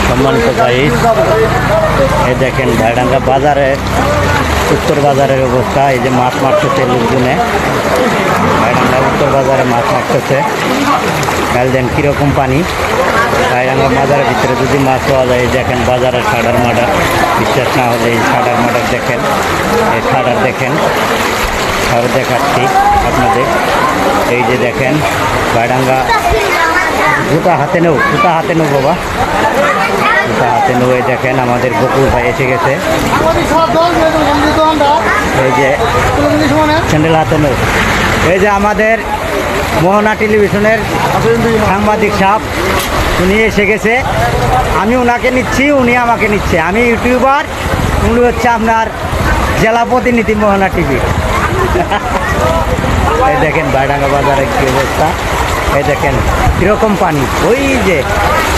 সম্মানিত ভাই, এই দেখেন ভাইডাঙ্গা বাজারে, উত্তর বাজারের অবস্থা। এই যে মাছ মারতেছে লোকজনে, ভাইডাঙ্গা উত্তর বাজারে মাছ মারতেছে। কাল দেন কীরকম পানি। ভাইডাঙ্গা বাজারের ভিতরে যদি মাছ পাওয়া যায়, এই দেখেন বাজারের সাডার মাডার, বিশ্বাস না হলে এই সাডার মাডার দেখেন, এই সাডার দেখেন, আরও দেখাচ্ছি আপনাদের। এই যে দেখেন ভাইডাঙ্গা, জুতা হাতে নেও, জুতা হাতে নেও বাবা, জুতা হাতে নেও। এই দেখেন আমাদের বকুল ভাই এসে গেছে। এই যে স্যান্ডেল হাতে নেও। এই যে আমাদের মোহনা টেলিভিশনের সাংবাদিক সাহেব, উনি এসে গেছে। আমি ওনাকে নিচ্ছি, উনি আমাকে নিচ্ছে। আমি ইউটিউবার, উনি হচ্ছে আপনার জেলা প্রতিনিধি মোহনা টিভি। এই দেখেন ভাইডাঙ্গা বাজারের কী অবস্থা। এই দেখেন কীরকম পানি, ওই যে